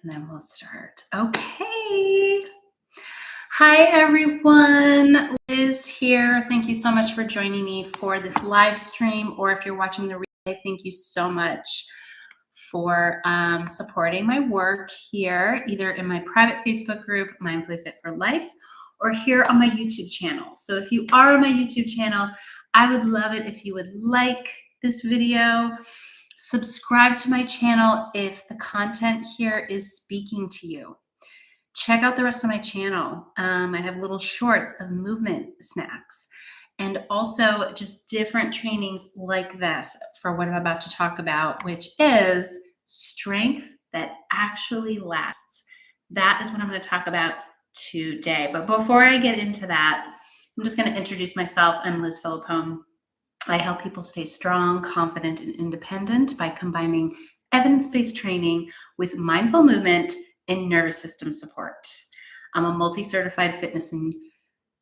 and then we'll start. Okay. Hi, everyone. Liz here. Thank you so much for joining me for this live stream, or if you're watching the replay, thank you so much for supporting my work here, either in my private Facebook group, Mindfully Fit for Life, or here on my YouTube channel. So if you are on my YouTube channel, I would love it if you would like this video, subscribe to my channel if the content here is speaking to you. Check out the rest of my channel. I have little shorts of movement snacks and also just different trainings like this for what I'm about to talk about, which is strength that actually lasts. That is what I'm going to talk about today. But before I get into that, I'm just going to introduce myself. I'm Liz Philippone. I help people stay strong, confident, and independent by combining evidence-based training with mindful movement and nervous system support. I'm a multi-certified fitness and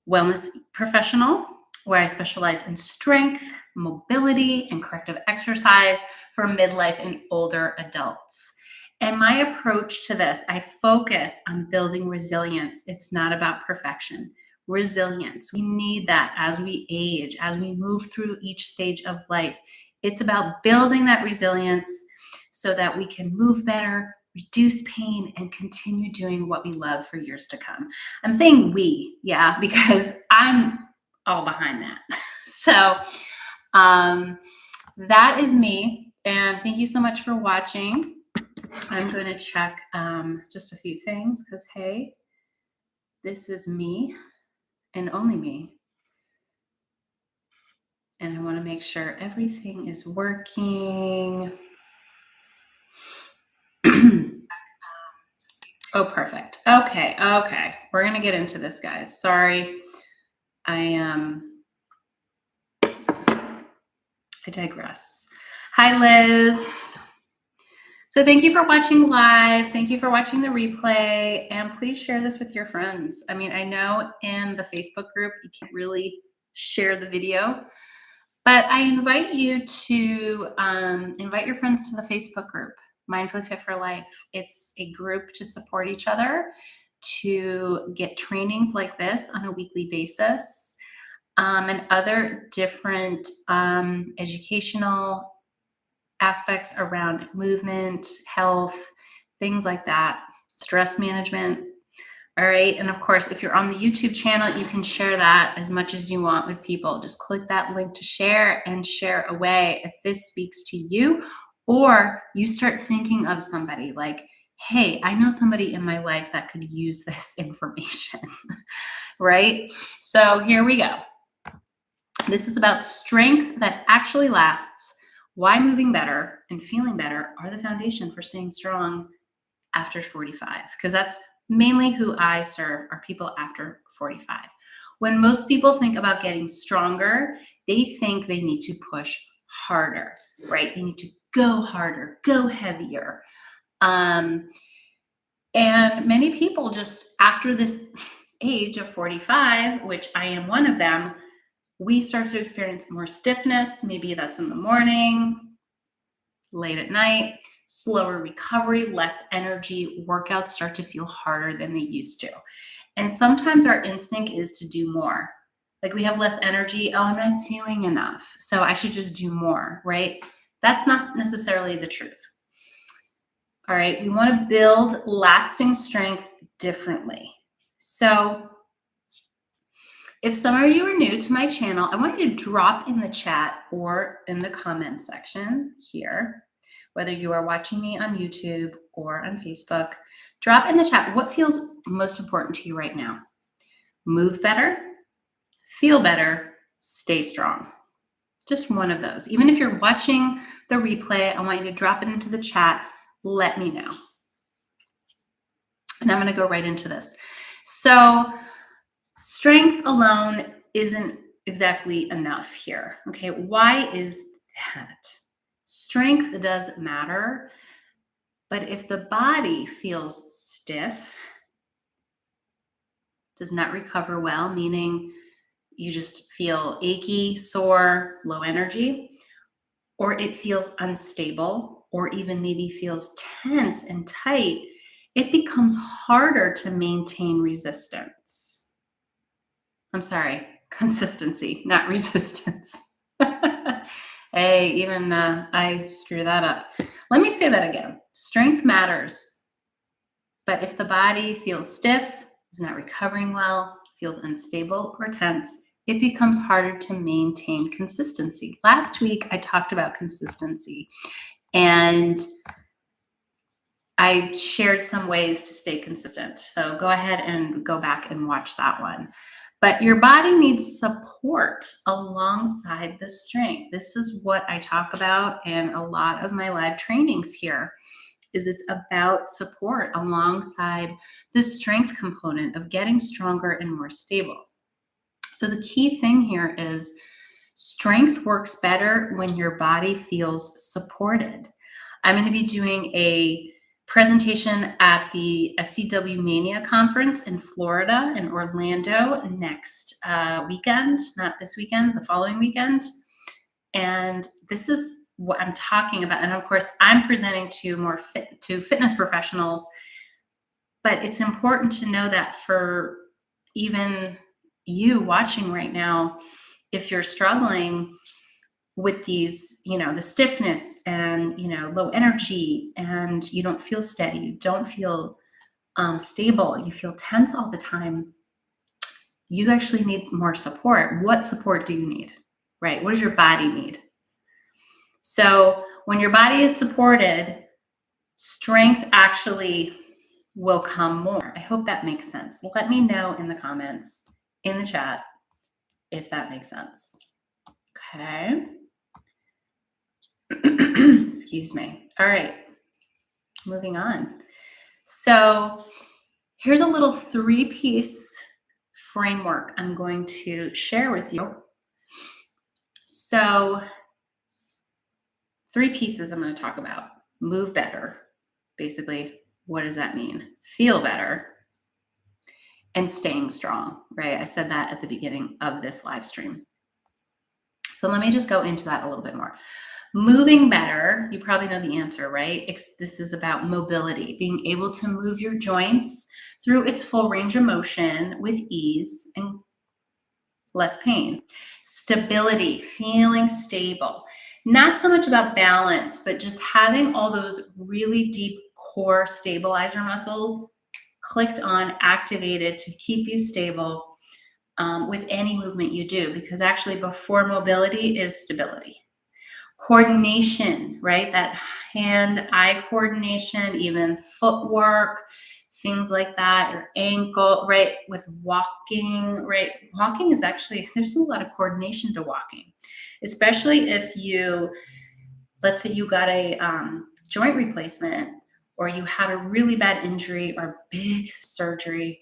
wellness professional where I specialize in strength, mobility, and corrective exercise for midlife and older adults. And my approach to this, I focus on building resilience. It's not about perfection. Resilience. We need that as we age, as we move through each stage of life. It's about building that resilience so that we can move better, reduce pain, and continue doing what we love for years to come. I'm saying we, yeah, because I'm all behind that. So that is me. And thank you so much for watching. I'm going to check just a few things because, hey, this is me and only me. And I want to make sure everything is working. Oh, perfect. Okay. We're going to get into this, guys. Sorry. I digress. Hi, Liz. So thank you for watching live. Thank you for watching the replay. And please share this with your friends. I mean, I know in the Facebook group, you can't really share the video, but I invite you to invite your friends to the Facebook group, Mindfully Fit for Life. It's a group to support each other, to get trainings like this on a weekly basis, and other different educational aspects around movement, health, things like that, stress management. All right. And of course, if you're on the YouTube channel, you can share that as much as you want with people. Just click that link to share and share away if this speaks to you, or you start thinking of somebody like, hey, I know somebody in my life that could use this information, right? So here we go. This is about strength that actually lasts, why moving better and feeling better are the foundation for staying strong after 45, because that's mainly who I serve are people after 45. When most people think about getting stronger, they think they need to push harder, right? They need to go harder, go heavier. And many people just after this age of 45, which I am one of them, we start to experience more stiffness. Maybe that's in the morning, late at night, slower recovery, less energy. Workouts start to feel harder than they used to. And sometimes our instinct is to do more. Like we have less energy. Oh, I'm not doing enough, so I should just do more, right? That's not necessarily the truth. All right, we want to build lasting strength differently. So if some of you are new to my channel, I want you to drop in the chat or in the comment section here, whether you are watching me on YouTube or on Facebook, drop in the chat what feels most important to you right now. Move better, feel better, stay strong. Just one of those. Even if you're watching the replay, I want you to drop it into the chat. Let me know. And I'm going to go right into this. So strength alone isn't exactly enough here. Okay, why is that? Strength does matter, but if the body feels stiff, does not recover well, meaning you just feel achy, sore, low energy, or it feels unstable, or even maybe feels tense and tight, it becomes harder to maintain resistance. I'm sorry, consistency, not resistance. Hey, even I screw that up. Let me say that again. Strength matters, but if the body feels stiff, is not recovering well, feels unstable or tense, it becomes harder to maintain consistency. Last week, I talked about consistency, and I shared some ways to stay consistent. So go ahead and go back and watch that one. But your body needs support alongside the strength. This is what I talk about in a lot of my live trainings here, is it's about support alongside the strength component of getting stronger and more stable. So the key thing here is strength works better when your body feels supported. I'm going to be doing a presentation at the SCW Mania conference in Florida, in Orlando, next weekend, not this weekend, the following weekend. And this is what I'm talking about. And of course, I'm presenting to fitness professionals, but it's important to know that for even you watching right now, if you're struggling with these, the stiffness and, low energy, and you don't feel steady, you don't feel stable, you feel tense all the time, you actually need more support. What support do you need, right? What does your body need? So when your body is supported, strength actually will come more. I hope that makes sense. Let me know in the comments, in the chat, if that makes sense. Okay. Excuse me. All right, moving on. So here's a little 3-piece framework I'm going to share with you. So 3 pieces I'm going to talk about. Move better. Basically, what does that mean? Feel better. And staying strong, right? I said that at the beginning of this live stream. So let me just go into that a little bit more. Moving better, you probably know the answer, right? This is about mobility, being able to move your joints through its full range of motion with ease and less pain. Stability, feeling stable. Not so much about balance, but just having all those really deep core stabilizer muscles clicked on, activated to keep you stable with any movement you do, because actually before mobility is stability. Coordination, right? That hand-eye coordination, even footwork, things like that, your ankle, right? With walking, right? Walking is actually, there's a lot of coordination to walking, especially if let's say you got a joint replacement, or you had a really bad injury or big surgery,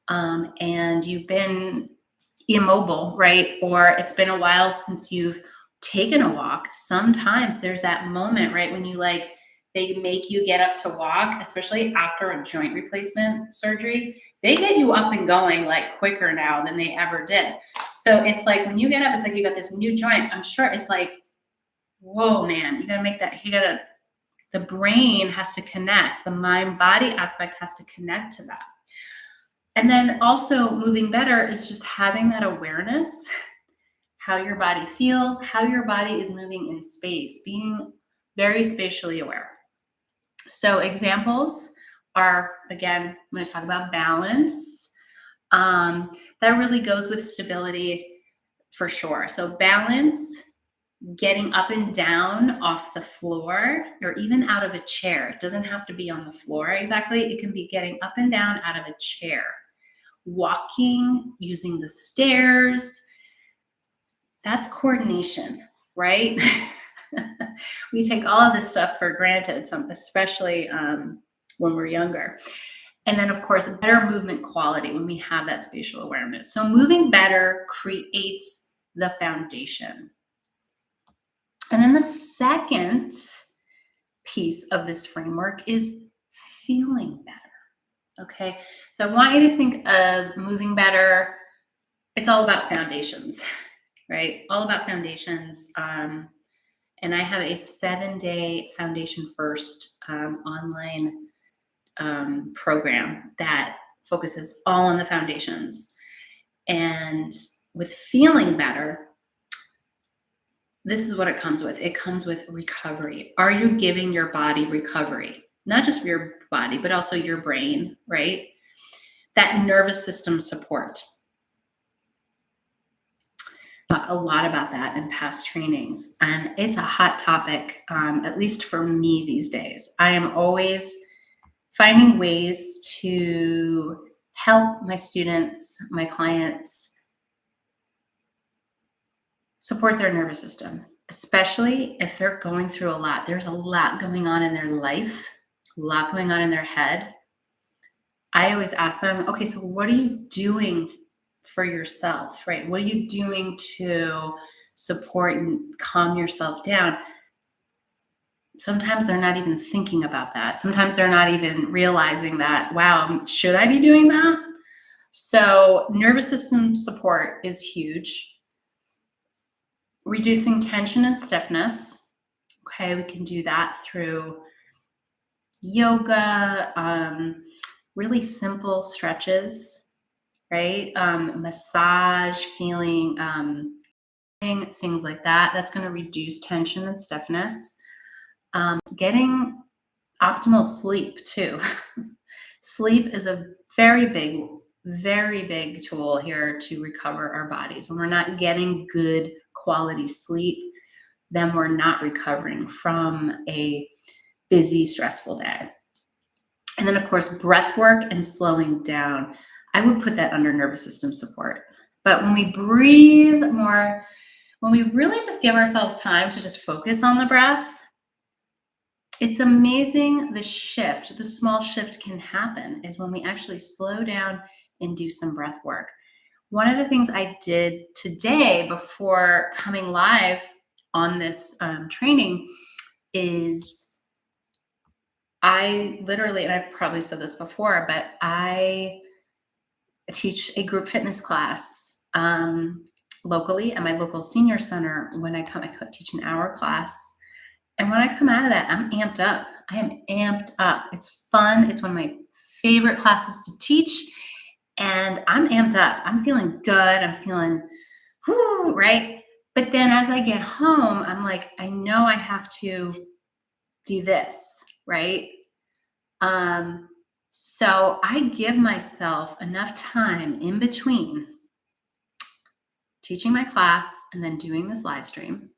and you've been immobile, right? Or it's been a while since you've taken a walk. Sometimes there's that moment, right, when they make you get up to walk, especially after a joint replacement surgery. They get you up and going like quicker now than they ever did. So it's like when you get up, it's like you got this new joint. I'm sure it's like, whoa, man, the brain has to connect. The mind-body aspect has to connect to that. And then also moving better is just having that awareness, how your body feels, how your body is moving in space, being very spatially aware. So examples are, again, I'm going to talk about balance. That really goes with stability for sure. So balance, getting up and down off the floor or even out of a chair. It doesn't have to be on the floor exactly. It can be getting up and down out of a chair. Walking, using the stairs. That's coordination, right? We take all of this stuff for granted, especially when we're younger. And then, of course, better movement quality when we have that spatial awareness. So moving better creates the foundation. And then the second piece of this framework is feeling better. Okay, so I want you to think of moving better. It's all about foundations, right? All about foundations. And I have a 7-day foundation first online program that focuses all on the foundations. And with feeling better, this is what it comes with. It comes with recovery. Are you giving your body recovery? Not just your body, but also your brain, right? That nervous system support. Talk a lot about that in past trainings, and it's a hot topic, at least for me these days. I am always finding ways to help my students, my clients, support their nervous system, especially if they're going through a lot. There's a lot going on in their life, a lot going on in their head. I always ask them, okay, so what are you doing for yourself, right? What are you doing to support and calm yourself down? Sometimes they're not even thinking about that. Sometimes they're not even realizing that, wow, should I be doing that? So nervous system support is huge. Reducing tension and stiffness. Okay, we can do that through yoga, really simple stretches, right? Massage, feeling, things like that. That's going to reduce tension and stiffness. Getting optimal sleep too. Sleep is a very big tool here to recover our bodies. When we're not getting good quality sleep, then we're not recovering from a busy, stressful day. And then, of course, breath work and slowing down. I would put that under nervous system support. But when we breathe more, when we really just give ourselves time to just focus on the breath, it's amazing the shift, the small shift can happen is when we actually slow down and do some breath work. One of the things I did today before coming live on this training is I literally, and I've probably said this before, but I teach a group fitness class locally at my local senior center. When I come, I teach an hour class. And when I come out of that, I'm amped up. I am amped up. It's fun. It's one of my favorite classes to teach. And I'm amped up. I'm feeling good. I'm feeling, whoo, right? But then as I get home, I'm like, I know I have to do this, right? So I give myself enough time in between teaching my class and then doing this live stream.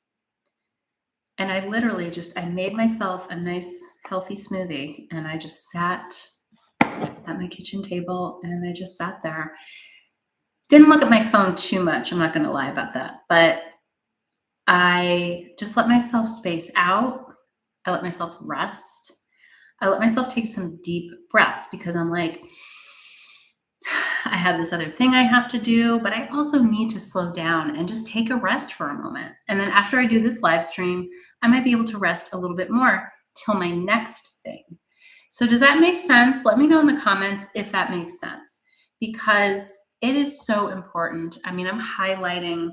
And I literally I made myself a nice healthy smoothie, and I just sat at my kitchen table and I just sat there. Didn't look at my phone too much. I'm not going to lie about that, but I just let myself space out. I let myself rest. I let myself take some deep breaths because I'm like, I have this other thing I have to do, but I also need to slow down and just take a rest for a moment. And then after I do this live stream, I might be able to rest a little bit more till my next thing. So does that make sense? Let me know in the comments if that makes sense, because it is so important. I mean, I'm highlighting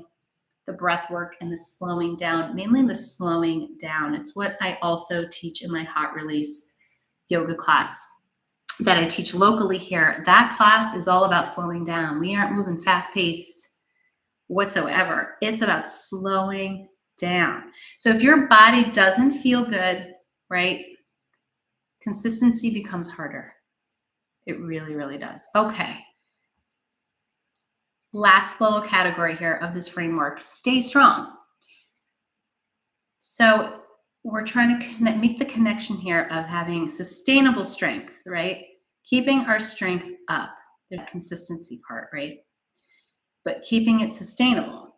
the breath work and the slowing down, mainly the slowing down. It's what I also teach in my hot release yoga class that I teach locally here. That class is all about slowing down. We aren't moving fast pace whatsoever. It's about slowing down. So if your body doesn't feel good, right, consistency becomes harder. It really, really does. Okay. Last little category here of this framework, stay strong. So we're trying to make the connection here of having sustainable strength, right? Keeping our strength up. There's the consistency part, right? But keeping it sustainable.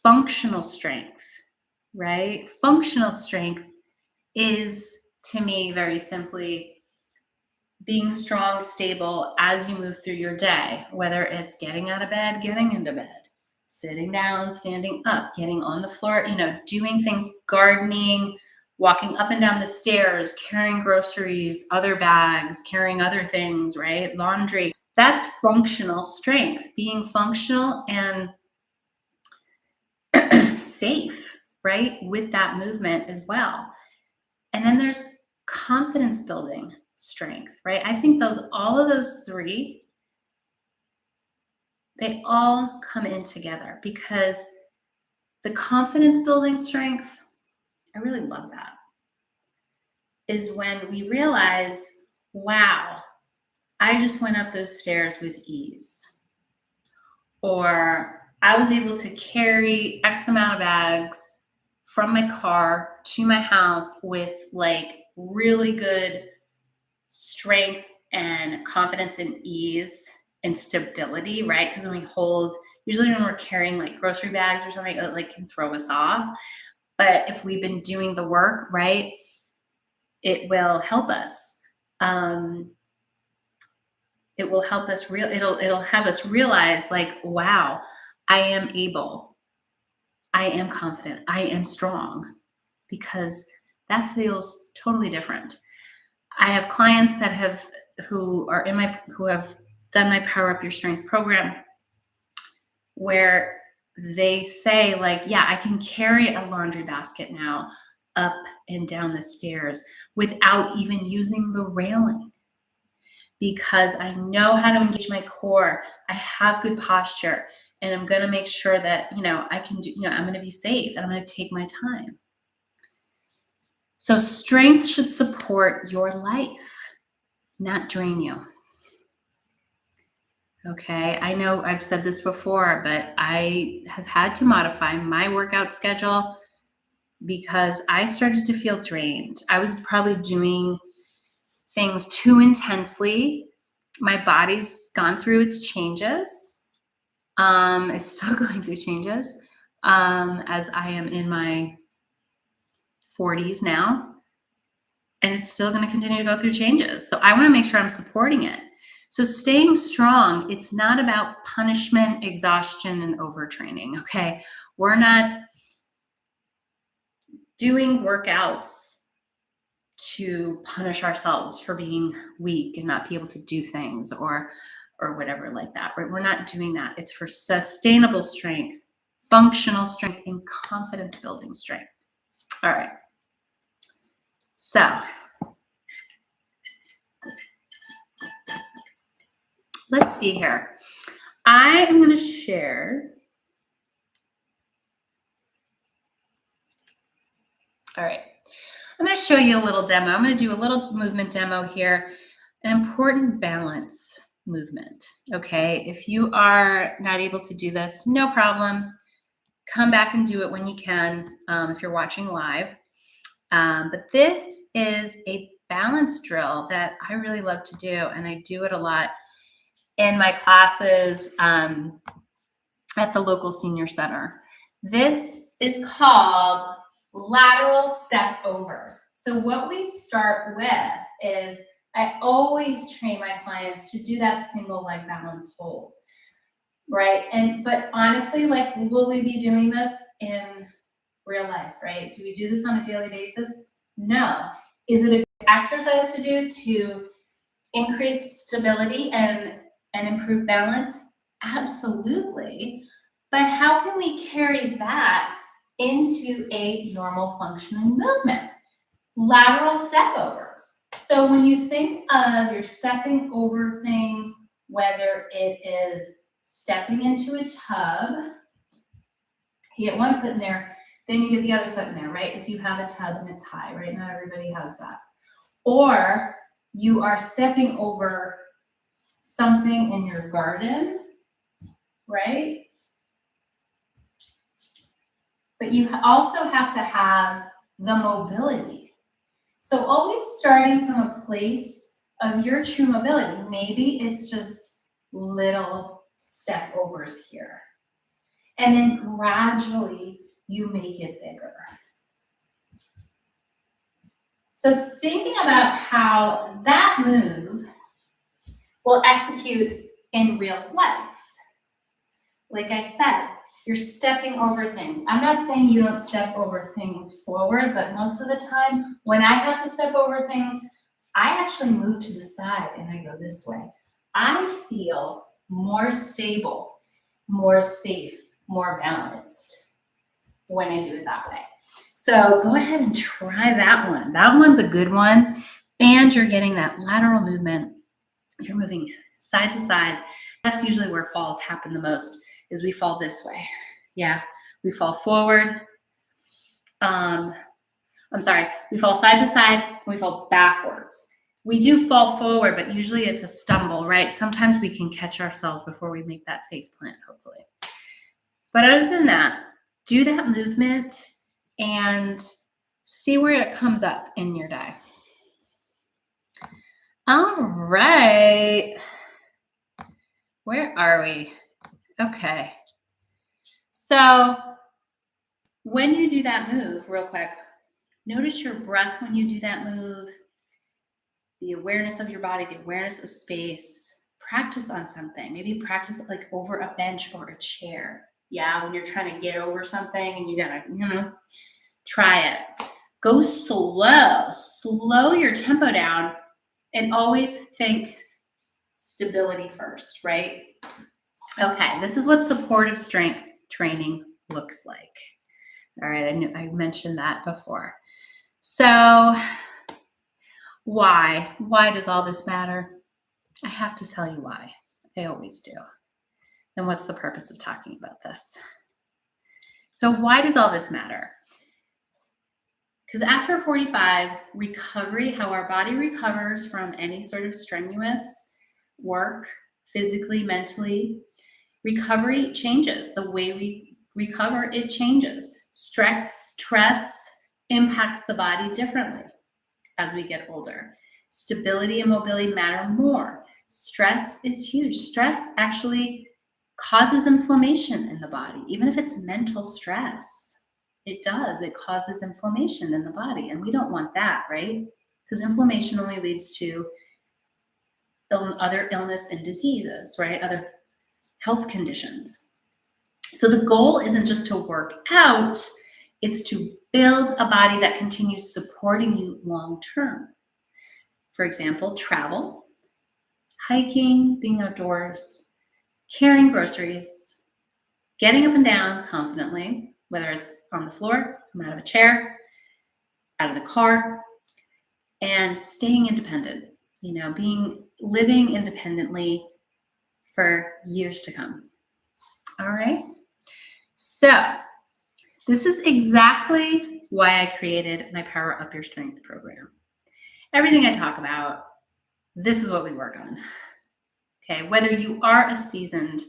Functional strength, right? Functional strength is, to me, very simply being strong, stable as you move through your day, whether it's getting out of bed, getting into bed, sitting down, standing up, getting on the floor, doing things, gardening, walking up and down the stairs, carrying groceries, other bags, carrying other things, right? Laundry. That's functional strength, being functional and safe, right? With that movement as well. And then there's confidence building. strength, right? I think all of those three, they all come in together, because the confidence building strength, I really love that, is when we realize, wow, I just went up those stairs with ease. Or I was able to carry X amount of bags from my car to my house with like really good strength and confidence and ease and stability, right? Because when we hold, usually when we're carrying like grocery bags or something, it like can throw us off. But if we've been doing the work, right, it will help us. It will help us it'll have us realize, like, wow, I am able, I am confident, I am strong, because that feels totally different. I have clients that who have done my Power Up Your Strength program, where they say, like, yeah, I can carry a laundry basket now up and down the stairs without even using the railing, because I know how to engage my core. I have good posture, and I'm going to make sure that, I can do, I'm going to be safe, and I'm going to take my time. So strength should support your life, not drain you. Okay, I know I've said this before, but I have had to modify my workout schedule because I started to feel drained. I was probably doing things too intensely. My body's gone through its changes. It's still going through changes, as I am in my 40s now, and it's still going to continue to go through changes. So I want to make sure I'm supporting it. So staying strong, it's not about punishment, exhaustion, and overtraining, okay? We're not doing workouts to punish ourselves for being weak and not be able to do things or whatever like that, right? We're not doing that. It's for sustainable strength, functional strength, and confidence building strength. All right. So let's see here. I am going to share. All right. I'm going to show you a little demo. I'm going to do a little movement demo here, an important balance movement. Okay. If you are not able to do this, no problem. Come back and do it when you can, if you're watching live. But this is a balance drill that I really love to do, and I do it a lot in my classes at the local senior center. This is called lateral step overs. So what we start with is, I always train my clients to do that single leg balance hold, right? But honestly, like, will we be doing this in real life, right? Do we do this on a daily basis? No. Is it a good exercise to do to increase stability and improve balance? Absolutely. But how can we carry that into a normal functioning movement? Lateral step overs. So when you think of you're stepping over things, whether it is stepping into a tub, you get one foot in there, then you get the other foot in there, right? If you have a tub and it's high, right? Not everybody has that. Or you are stepping over something in your garden, right? But you also have to have the mobility. So always starting from a place of your true mobility. Maybe it's just little step overs here. And then gradually you make it bigger. So thinking about how that move will execute in real life. Like I said, you're stepping over things. I'm not saying you don't step over things forward, but most of the time when I have to step over things, I actually move to the side and I go this way. I feel more stable, more safe, more balanced when I do it that way. So go ahead and try that one. That one's a good one. And you're getting that lateral movement. You're moving side to side. That's usually where falls happen the most, is we fall this way. Yeah, we fall forward. We fall side to side, we fall backwards. We do fall forward, but usually it's a stumble, right? Sometimes we can catch ourselves before we make that face plant, hopefully. But other than that, do that movement and see where it comes up in your day. All right. Where are we? Okay. So when you do that move, real quick, notice your breath when you do that move, the awareness of your body, the awareness of space. Practice on something. Maybe practice like over a bench or a chair. Yeah, when you're trying to get over something and you gotta, try it. Go slow. Slow your tempo down and always think stability first, right? Okay, this is what supportive strength training looks like. All right, I mentioned that before. So why? Why does all this matter? I have to tell you why. I always do. And what's the purpose of talking about this? So why does all this matter? Because after 45, recovery, how our body recovers from any sort of strenuous work, physically, mentally, recovery changes. The way we recover, it changes. Stress impacts the body differently as we get older. Stability and mobility matter more. Stress is huge. Stress actually causes inflammation in the body, even if it's mental stress. It does. It causes inflammation in the body, and we don't want that, right? Because inflammation only leads to other illness and diseases, right? Other health conditions. So the goal isn't just to work out, it's to build a body that continues supporting you long term. For example, travel, hiking, being outdoors, carrying groceries, getting up and down confidently, whether it's on the floor, from out of a chair, out of the car, and staying independent, living independently for years to come. All right. So this is exactly why I created my Power Up Your Strength program. Everything I talk about, this is what we work on. Okay. Whether you are a seasoned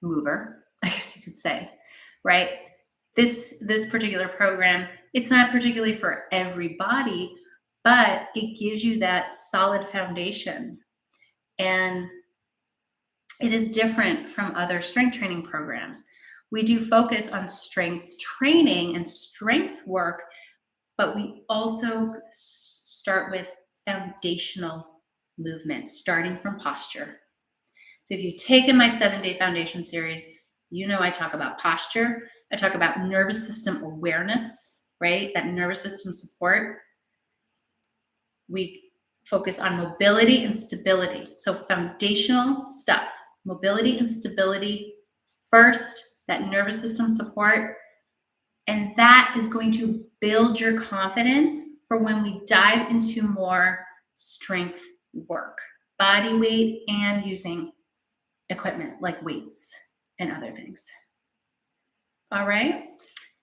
mover, I guess you could say, right? This particular program, it's not particularly for everybody, but it gives you that solid foundation. And it is different from other strength training programs. We do focus on strength training and strength work, but we also start with foundational movement, starting from posture. So if you've taken my 7-day foundation series, I talk about posture. I talk about nervous system awareness, right? That nervous system support. We focus on mobility and stability. So foundational stuff, mobility and stability first, that nervous system support. And that is going to build your confidence for when we dive into more strength work, body weight, and using equipment like weights and other things. All right.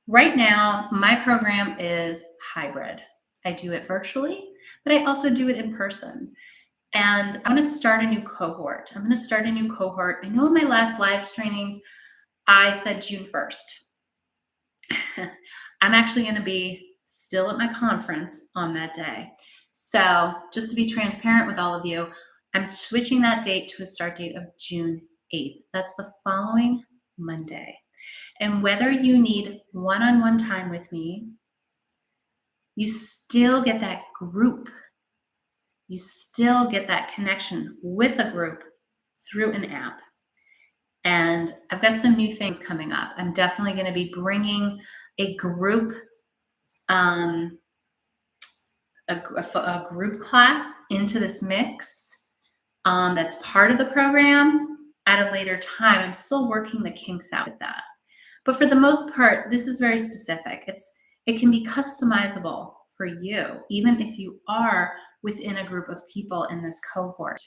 Right now, my program is hybrid. I do it virtually, but I also do it in person. And I'm going to start a new cohort. I know in my last live trainings, I said June 1st. I'm actually going to be still at my conference on that day. So just to be transparent with all of you, I'm switching that date to a start date of June 8th. That's the following Monday. And whether you need one-on-one time with me, you still get that group. You still get that connection with a group through an app. And I've got some new things coming up. I'm definitely going to be bringing a group, a group class into this mix that's part of the program at a later time. I'm still working the kinks out with that. But for the most part, this is very specific. It can be customizable for you, even if you are within a group of people in this cohort,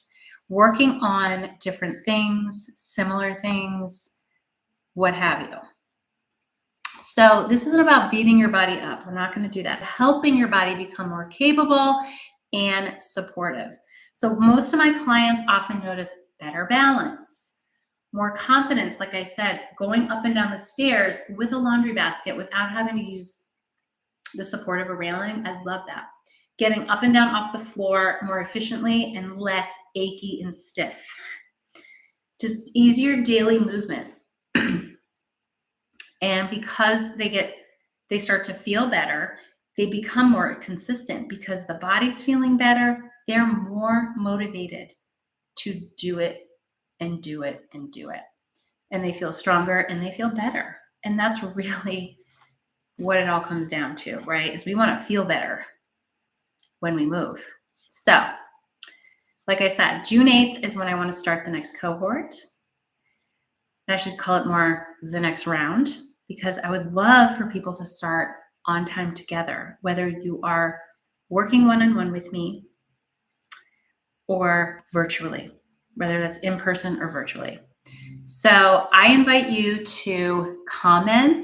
working on different things, similar things, what have you. So this isn't about beating your body up. We're not going to do that. Helping your body become more capable and supportive. So most of my clients often notice better balance, more confidence, like I said, going up and down the stairs with a laundry basket without having to use the support of a railing. I love that. Getting up and down off the floor more efficiently and less achy and stiff. Just easier daily movement. And because they start to feel better, they become more consistent because the body's feeling better. They're more motivated to do it and do it and do it. And they feel stronger and they feel better. And that's really what it all comes down to, right? Is we want to feel better when we move. So, like I said, June 8th is when I want to start the next cohort. And I should call it more the next round, because I would love for people to start on time together, whether you are working one-on-one with me or virtually, whether that's in person or virtually. So I invite you to comment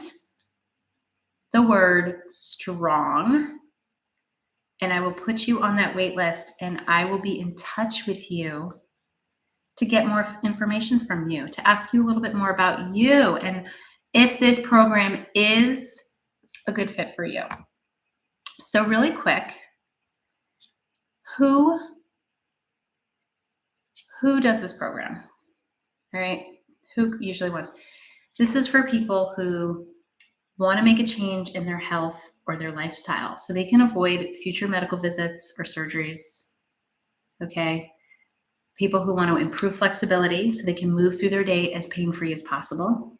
the word strong, and I will put you on that wait list, and I will be in touch with you to get more information from you, to ask you a little bit more about you and if this program is a good fit for you. So really quick, who does this program? All right, who usually wants? This is for people who want to make a change in their health or their lifestyle so they can avoid future medical visits or surgeries, okay? People who want to improve flexibility so they can move through their day as pain-free as possible.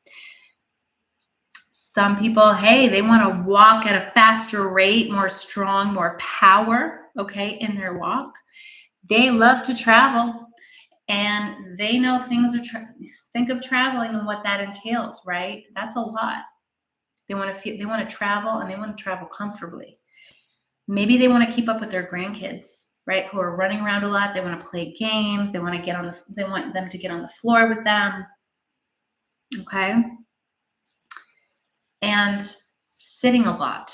Some people, hey, they want to walk at a faster rate, more strong, more power, okay, in their walk. They love to travel, and they know things are, think of traveling and what that entails, right? That's a lot. They want to travel, and they want to travel comfortably. Maybe they want to keep up with their grandkids, right, who are running around a lot. They want to play games. They want them to get on the floor with them, okay? And sitting a lot.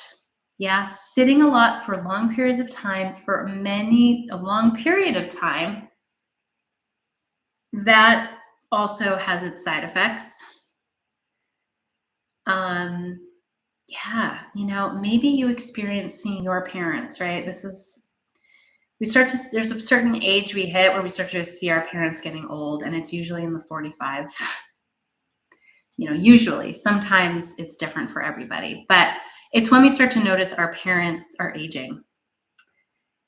Yeah, sitting a lot for long periods of time, a long period of time, that also has its side effects. Yeah, maybe you experience seeing your parents, right? There's a certain age we hit where we start to see our parents getting old, and it's usually in the 45. Usually, sometimes it's different for everybody, but it's when we start to notice our parents are aging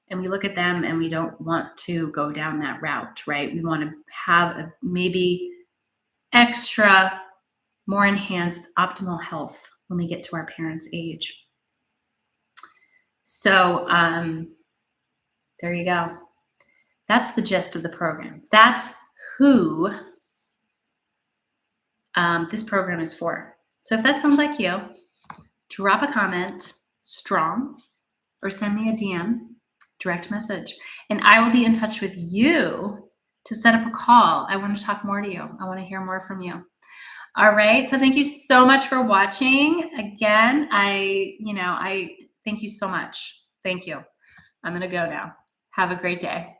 and we look at them and we don't want to go down that route, right? We want to have maybe extra, more enhanced optimal health when we get to our parents' age. So there you go. That's the gist of the program. That's who this program is for. So if that sounds like you, drop a comment, strong, or send me a DM, direct message, and I will be in touch with you to set up a call. I want to talk more to you. I want to hear more from you. All right. So thank you so much for watching. Again, I thank you so much. Thank you. I'm going to go now. Have a great day.